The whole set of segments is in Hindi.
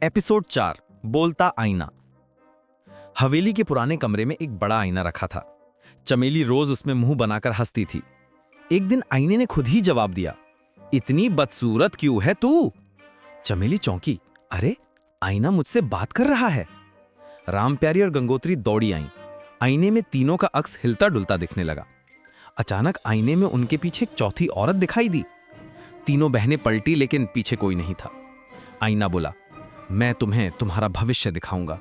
एपिसोड 4 बोलता आईना। हवेली के पुराने कमरे में एक बड़ा आईना रखा था। चमेली रोज उसमें मुंह बनाकर हंसती थी। एक दिन आईने ने खुद ही जवाब दिया, इतनी बदसूरत क्यों है तू? चमेली चौंकी, अरे आईना मुझसे बात कर रहा है। रामप्यारी और गंगोत्री दौड़ी आईं। आईने में तीनों का अक्स हिलता डुलता दिखने लगा। अचानक आईने में उनके पीछे एक चौथी औरत दिखाई दी। तीनों बहनें पलटी, लेकिन पीछे कोई नहीं था। आईना बोला, मैं तुम्हें तुम्हारा भविष्य दिखाऊंगा।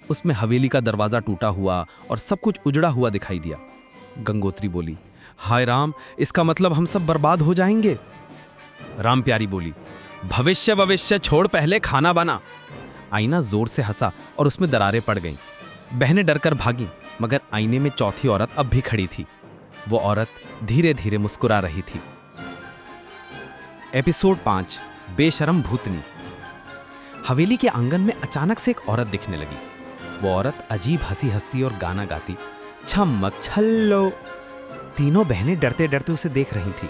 उसमें हवेली का दरवाजा टूटा हुआ और सब कुछ उजड़ा हुआ दिखाई दिया। गंगोत्री बोली, हाय राम, इसका मतलब हम सब बर्बाद हो जाएंगे। रामप्यारी बोली, भविष्य छोड़, पहले खाना बना। आईना जोर से हंसा और उसमें दरारें पड़ गईं। बहनें डरकर भागीं, मगर आईने में चौथी औरत अब भी खड़ी थी। वो औरत धीरे धीरे मुस्कुरा रही थी। एपिसोड 5 बेशरम भूतनी। हवेली के आंगन में अचानक से एक औरत दिखने लगी। वो औरत अजीब हंसी हंसती और गाना गाती, छमक छल्लो। तीनों बहनें डरते डरते उसे देख रही थी।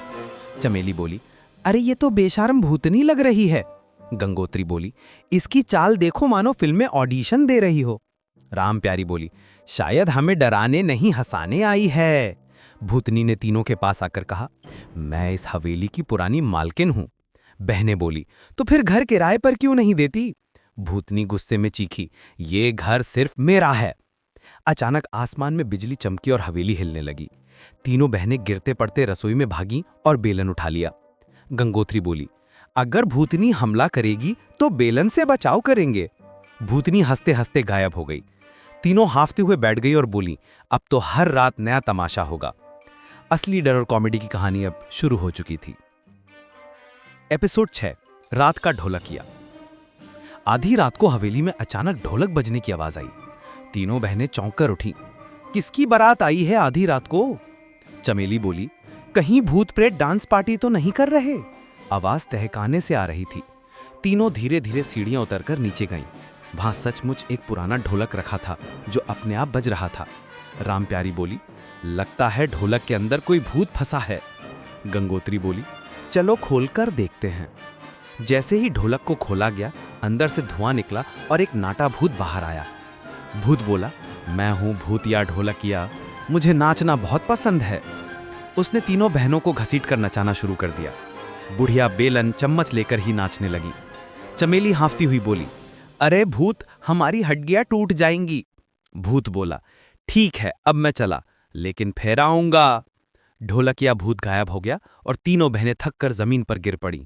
चमेली बोली, अरे ये तो बेशरम भूतनी लग रही है। गंगोत्री बोली, इसकी चाल देखो, मानो फिल्म में ऑडिशन दे रही हो। रामप्यारी बोली, शायद हमें डराने नहीं हंसाने आई है। भूतनी ने तीनों के पास आकर कहा, मैं इस हवेली की पुरानी मालकिन हूं। बहनें बोली, तो फिर घर किराए पर क्यों नहीं देती? भूतनी गुस्से में चीखी, ये घर सिर्फ मेरा है। अचानक आसमान में बिजली चमकी और हवेली हिलने लगी। तीनों बहनें गिरते पड़ते रसोई में भागी और बेलन उठा लिया। गंगोत्री बोली, अगर भूतनी हमला करेगी तो बेलन से बचाव करेंगे। भूतनी हंसते हंसते गायब हो गई। तीनों हाफते हुए बैठ गई और बोली, अब तो हर रात नया तमाशा होगा। असली डर और कॉमेडी की कहानी अब शुरू हो चुकी थी। एपिसोड 6 रात का ढोलकिया। आधी रात को हवेली में अचानक ढोलक बजने की आवाज आई। तीनों बहनें चौंक कर उठी। किसकी बारात आई है आधी रात को? चमेली बोली, कहीं भूत प्रेत डांस पार्टी तो नहीं कर रहे? आवाज तहकाने से आ रही थी। तीनों धीरे धीरे सीढ़ियां उतरकर नीचे गईं। वहां सचमुच एक पुराना ढोलक रखा था जो अपने आप बज रहा था। रामप्यारी बोली, लगता है ढोलक के अंदर कोई भूत फंसा है। गंगोत्री बोली, चलो खोलकर देखते हैं। जैसे ही ढोलक को खोला गया, अंदर से धुआं निकला और एक नाटा भूत बाहर आया। भूत बोला, मैं हूं भूतिया ढोलकिया, मुझे नाचना बहुत पसंद है। उसने तीनों बहनों को घसीटकर नचाना शुरू कर दिया। बुढ़िया बेलन चम्मच लेकर ही नाचने लगी। चमेली हांफती हुई बोली, अरे भूत, हमारी हड्डियां टूट जाएंगी। भूत बोला, ठीक है, अब मैं चला, लेकिन फिर आऊंगा। ढोलकिया भूत गायब हो गया और तीनों बहनें थक कर जमीन पर गिर पड़ी।